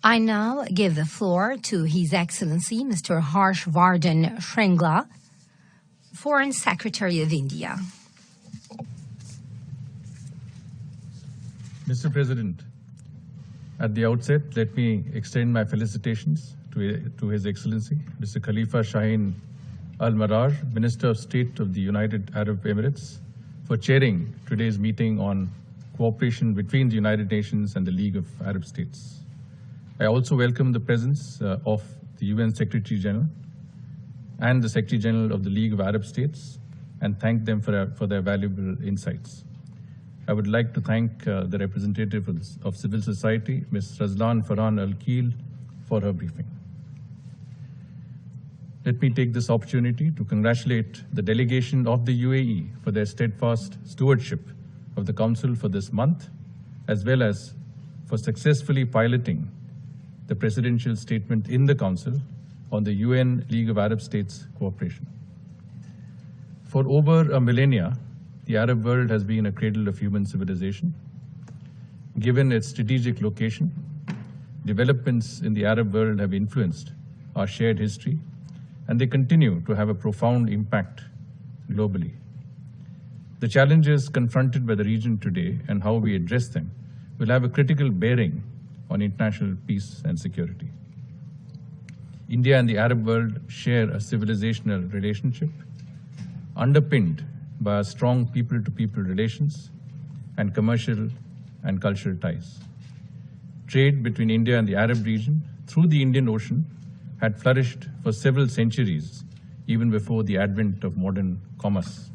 I now give the floor to His Excellency Mr. Harsh V Shringla, Foreign Secretary of India. Mr. President, at the outset, let me extend my felicitations to His Excellency, Mr. Khalifa Shaheen Al-Marar, Minister of State of the United Arab Emirates, for chairing today's meeting on cooperation between the United Nations and the League of Arab States. I also welcome the presence of the UN Secretary General and the Secretary General of the League of Arab States and thank them for their valuable insights. I would like to thank the representative of civil society, Ms. Razlan Farhan Al-Keel, for her briefing. Let me take this opportunity to congratulate the delegation of the UAE for their steadfast stewardship of the Council for this month, as well as for successfully piloting the presidential statement in the Council on the UN League of Arab States cooperation. For over a millennia, the Arab world has been a cradle of human civilization. Given its strategic location, developments in the Arab world have influenced our shared history, and they continue to have a profound impact globally. The challenges confronted by the region today and how we address them will have a critical bearing on international peace and security. India and the Arab world share a civilizational relationship underpinned by strong people-to-people relations and commercial and cultural ties. Trade between India and the Arab region through the Indian Ocean had flourished for several centuries, even before the advent of modern commerce.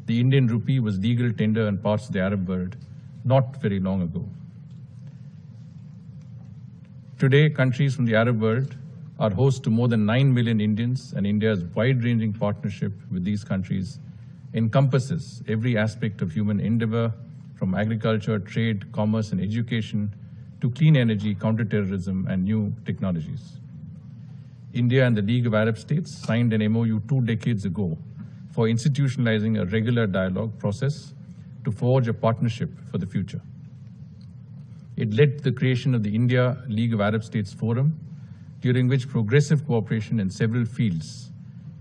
The Indian rupee was legal tender in parts of the Arab world not very long ago. Today, countries from the Arab world are host to more than 9 million Indians, and India's wide-ranging partnership with these countries encompasses every aspect of human endeavor, from agriculture, trade, commerce, and education to clean energy, counterterrorism, and new technologies. India and the League of Arab States signed an MOU 2 decades ago for institutionalizing a regular dialogue process to forge a partnership for the future. It led to the creation of the India League of Arab States Forum, during which progressive cooperation in several fields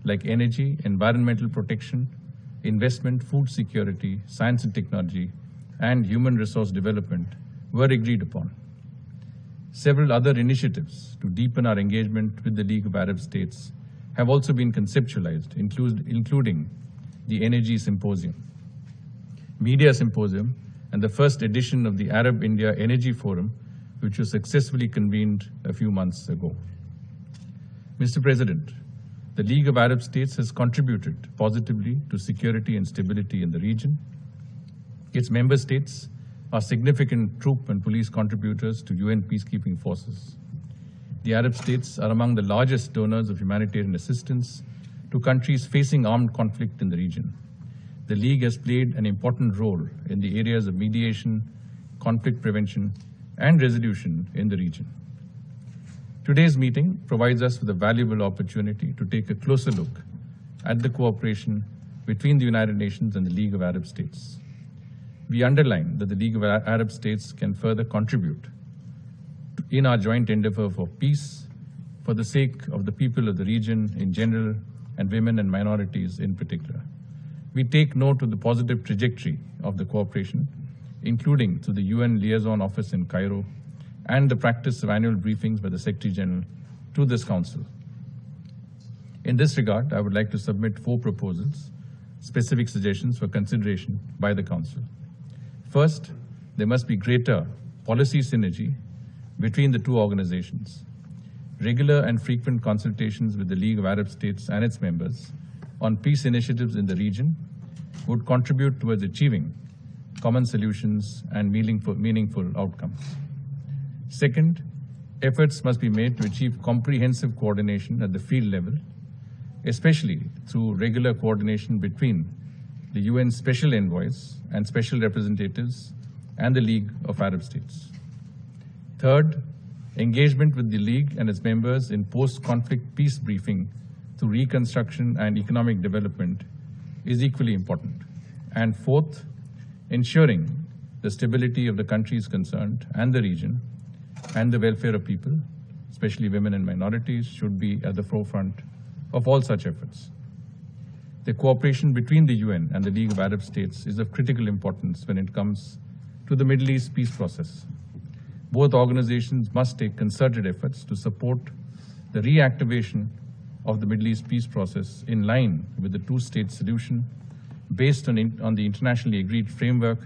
like energy, environmental protection, investment, food security, science and technology, and human resource development were agreed upon. Several other initiatives to deepen our engagement with the League of Arab States have also been conceptualized, including the Energy Symposium, Media Symposium, and the first edition of the Arab-India Energy Forum, which was successfully convened a few months ago. Mr. President, the League of Arab States has contributed positively to security and stability in the region. Its member states are significant troop and police contributors to UN peacekeeping forces. The Arab states are among the largest donors of humanitarian assistance to countries facing armed conflict in the region. The League has played an important role in the areas of mediation, conflict prevention, and resolution in the region. Today's meeting provides us with a valuable opportunity to take a closer look at the cooperation between the United Nations and the League of Arab States. We underline that the League of Arab States can further contribute in our joint endeavor for peace, for the sake of the people of the region in general and women and minorities in particular. We take note of the positive trajectory of the cooperation, including through the UN Liaison Office in Cairo and the practice of annual briefings by the Secretary General to this Council. In this regard, I would like to submit 4 proposals, specific suggestions for consideration by the Council. First, there must be greater policy synergy between the two organizations. Regular and frequent consultations with the League of Arab States and its members on peace initiatives in the region would contribute towards achieving common solutions and meaningful outcomes. Second, efforts must be made to achieve comprehensive coordination at the field level, especially through regular coordination between the UN Special Envoys and Special Representatives and the League of Arab States. Third, engagement with the League and its members in post-conflict peace briefing through reconstruction and economic development is equally important. And fourth, ensuring the stability of the countries concerned and the region and the welfare of people, especially women and minorities, should be at the forefront of all such efforts. The cooperation between the UN and the League of Arab States is of critical importance when it comes to the Middle East peace process. Both organizations must take concerted efforts to support the reactivation of the Middle East peace process in line with the two-state solution based on the internationally agreed framework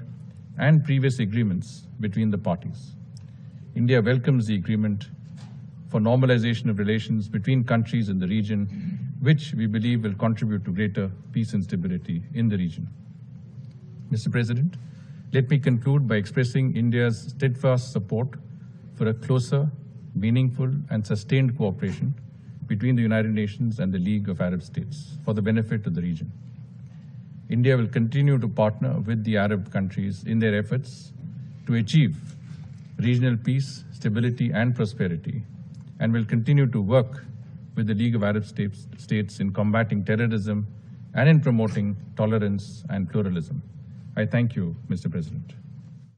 and previous agreements between the parties. India welcomes the agreement for normalization of relations between countries in the region, which we believe will contribute to greater peace and stability in the region. Mr. President, let me conclude by expressing India's steadfast support for a closer, meaningful, and sustained cooperation between the United Nations and the League of Arab States for the benefit of the region. India will continue to partner with the Arab countries in their efforts to achieve regional peace, stability, and prosperity, and will continue to work with the League of Arab States in combating terrorism and in promoting tolerance and pluralism. I thank you, Mr. President.